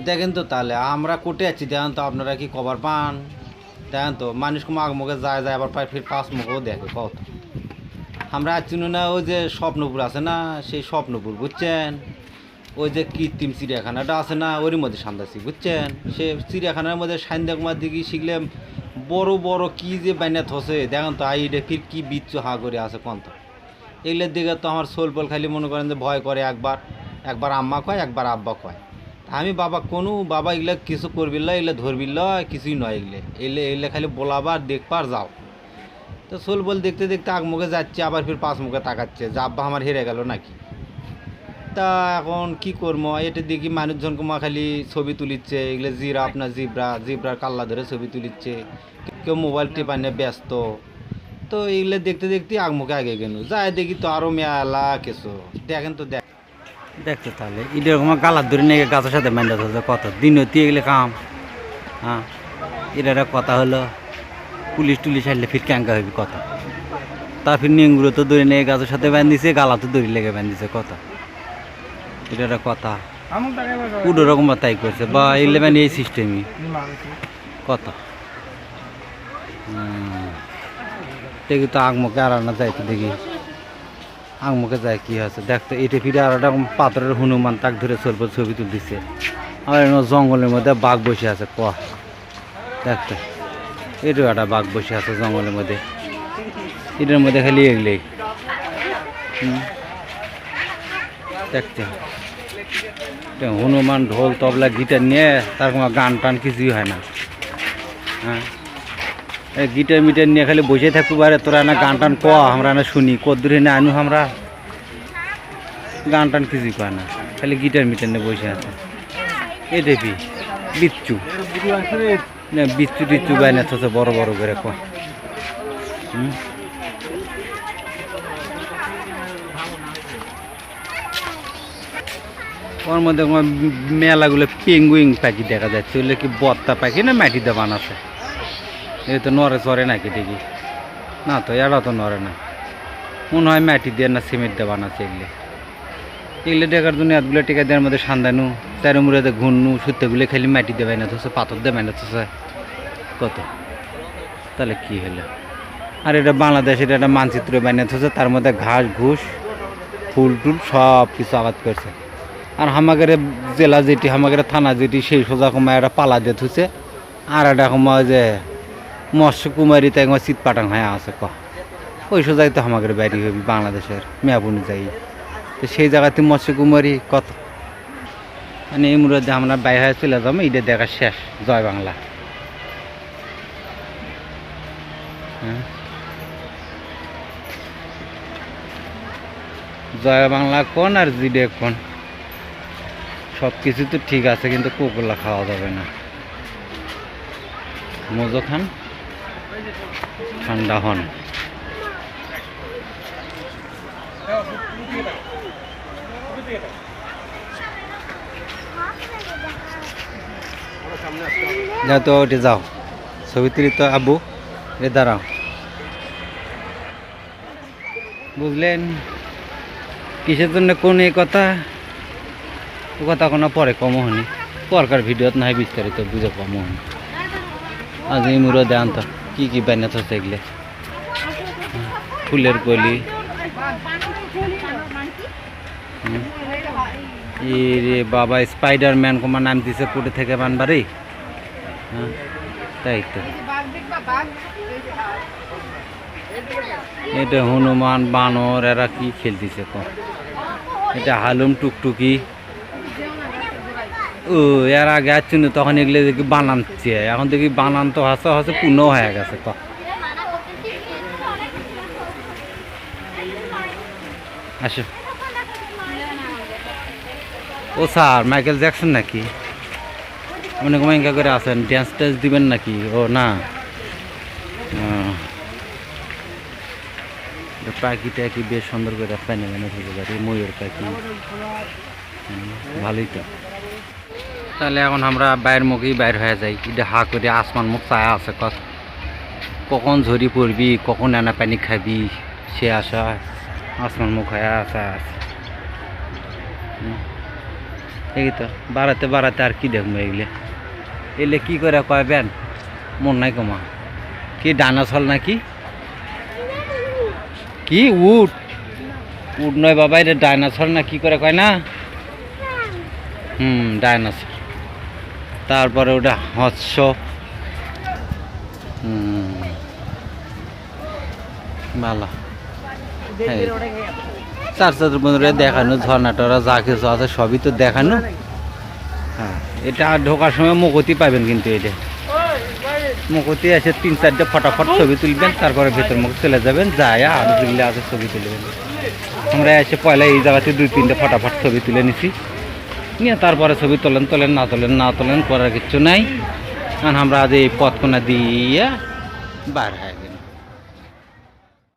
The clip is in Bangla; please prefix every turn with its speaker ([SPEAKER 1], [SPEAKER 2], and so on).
[SPEAKER 1] দেখেন তো তাহলে আমরা কোটে আছি, দেখেন তো আপনারা কি কভার পান? দেখেন তো মানুষ মাঘ মুখে যায় যায় আবার ফির পাঁচ মুখেও দেখে কত। আমরা আছি না ওই যে স্বপ্নপুর আছে না, সেই স্বপ্নপুর বুঝছেন? ওই যে কৃত্রিম চিড়িয়াখানাটা আছে না, ওরই মধ্যে সান্দাছি বুঝছেন? সে চিড়িয়াখানার মধ্যে সান্ধ্যা কুমার দিকে শিখলে বড় বড় কি যে বাইনাত হচ্ছে, দেখেন তো আইডে ফির কি বিচ্ছু হা করে আছে কন্ত। এগুলোর দিকে তো আমার সোলপল খালি মনে করেন যে ভয় করে, একবার একবার আম্মা কয় একবার আব্বা কয়। আমি বাবা কোনো বাবা এগুলো কিছু করবিল, এগুলো ধরবিল, কিছুই নয় এগুলো, এগুলো খালি বলাবার দেখবার যাও। তো সোলপল দেখতে দেখতে আগমুখে যাচ্ছে, আবার ফির পাঁচ মুখে তাকাচ্ছে যে আব্বা আমার হেরে গেল নাকি। তা এখন কি করবো, এটা দেখি মানুষজন কুমা খালি ছবি তুলিচ্ছে, এগুলো জিরাফ না জিব্রা, জিব্রার কাল্লা ধরে ছবি তুলিচ্ছে, কেউ মোবাইল টিপা নিয়ে ব্যস্ত। তো এগুলো দেখতে দেখতে আগমুখে আগে গেল, যাই দেখি তো আরও মেলা কিছু। দেখেন তো দেখতো তাহলে এরকম গালার ধরে নিয়ে গাছের সাথে মেন্দা ধরছে কত দিন হতে এগুলো কাম। হ্যাঁ, এটা কথা হলো পুলিশ টুলিশ আসলে ফির ক্যাঙ্কা হইবি কত। তার ফির নিংগুলো তো ধরে নিয়ে গাছের সাথে বান্ধিছে, গালা তো দড়ি লেগে বান্ধিছে কত। এটা কথা পুরো রকম তাই করছে বা ইলেভেন এই সিস্টেমই কত। দেখি তো আগমুখে আর না যাইতো, দেখি আগমুখে যায় কি আছে দেখতো। এটা ফিরে আর একটা পাথরের হনুমান তাক ধরে চলবো ছবি তুলতেছে। আমার জঙ্গলের মধ্যে বাঘ বসে আছে ক, দেখতো এটাও একটা বাঘ বসে আছে জঙ্গলের মধ্যে। এটার মধ্যে খালি এগলেই দেখতে হনুমান ঢোল তবলা গিটার নিয়ে, তার কোনো গান টান কিছুই হয় না। হ্যাঁ, এই গিটার মিটার নিয়ে খালি বসে থাকতে পারে, তোরা না গান টান ক আমরা না শুনি, কদ্দূরে না আনু আমরা গান টান কিছুই কয় না, খালি গিটার মিটার নিয়ে বসে আছে। এই দেখবি বিচ্ছু না, বিচ্ছু টিচ্ছু বাইনা থসে বড় বড় করে কয়। ওর মধ্যে মেলাগুলো পেঙ্গুইন পাখি দেখা যাচ্ছে, ওগুলো কি বত্তা পাখি না মাটিতে বানাচ্ছে? এই তো নড়ে চড়ে নাকি দেখি না, তো এরা তো নড়ে না, মনে হয় মাটি দিয়ে না সিমেন্ট দিয়ে বানাচ্ছে। এগুলো এগুলো দেখার জন্য এতগুলো টেকা দেওয়ার মধ্যে সান্দানু চারো মুড়াতে ঘুরনু সুতেগুলো খালি মাটি দিয়ে বাইনা থসে, পাথর দিয়ে বাইনা থসে কত। তাহলে কি হলো? আর এটা বাংলাদেশের একটা মানচিত্র বাইনা থসে, তার মধ্যে ঘাস ঘুষ ফুল টুল সব কিছু আবাদ করছে। আর হামাগের জেলা যেটি, হামাগের থানা যেটি, সেই সোজা কমায় একটা পালা দিয়ে থুছে, আর একটা সময় যে মৎস্যকুমারী তাই শীত পাটাং হয়ে আছে ক, ওই সোজাই তো হামাগের বাড়ি হবি বাংলাদেশের মেয়াপুনি যাই। তো সেই জায়গাতে মৎস্যকুমারী কত, মানে এই মুহূর্তে আমরা বাইরে হয়ে চলে যাবো, এটা দেখা শেষ জয় বাংলা। হ্যাঁ, জয় বাংলা কোন আর জিডে কোন, সব কিছু তো ঠিক আছে, কিন্তু কোকলা খাওয়া যাবে না। মজো খান ঠান্ডা হন। যাও তো ওটে যাও, ছবি তুলি তো আব্বু এ দাঁড়াও। বুঝলেন কিসের জন্য কোন এই কথা, ও কথা কোনো পরে কমও হয়নি, পরকার ভিডিওত না হয় বিস্তারিত বুঝে কমও হয়নি। আজ এই মুড়ো দেন তো কী কী বান্যাত হচ্ছে এগুলো, ফুলের কলি রে বাবা, স্পাইডারম্যান কমার নাম দিছে কোটে থেকে বানবারি। হ্যাঁ, তাই তো এটা হনুমান বানর এরা কি খেলতেছে ক, এটা হালুম টুকটুকি। ও এর আগে আসছিল তখন এগুলো দেখি বানাচ্ছে, এখন দেখি বানান তো হাসা হাসে পূর্ণ হয়ে গেছে ক। আসো ও স্যার মাইকেল জ্যাকসন নাকি, মনে কমেঙ্কা করে আসেন, ড্যান্স ট্যান্স দিবেন নাকি? ও না, পাখিটা কি বেশ সুন্দর করে প্যানে প্যানে থেকে পারি, ময়ূর পাখি ভালোই তো। তাহলে এখন আমরা বাইরের মুখেই বাইর হয়ে যাই, এটা হা করে আসমান মুখ চায়া আছে কখন ঝরি পড়বি, কখন নানা পানি খাবি, সে আশা আসমান মুখ হয়ে আসা আছে। এই তো বাড়াতে বাড়াতে আর কি দেখবো এগুলো এলে কি করে কয়বেন মন নাই কমা কি ডাইনোসর নাকি কি উট উট নয় বাবা এটা ডাইনোসর না কি করে কয় না ডাইনোসর তারপরে ওটা হস্য ভালো চার চার বন্ধুরা দেখানো ঝর্ণা টরা যা কিছু আছে সবই তো দেখানো হ্যাঁ এটা ঢোকার সময় মুকতি পাবেন কিন্তু এটা মুকতি এসে 3-4টা ফটাফট ছবি তুলবেন তারপরে ভেতর মুখ চলে যাবেন যায় আর যেগুলো আছে ছবি তুলবেন আমরা এসে পয়লা এই জায়গাতে 2-3টে ফটাফট ছবি তুলে নিছি নিয়ে তারপরে ছবি তোলেন না তোলেন করার কিচ্ছু নাই কারণ আমরা আজ এই পথ কোনা দিয়ে বার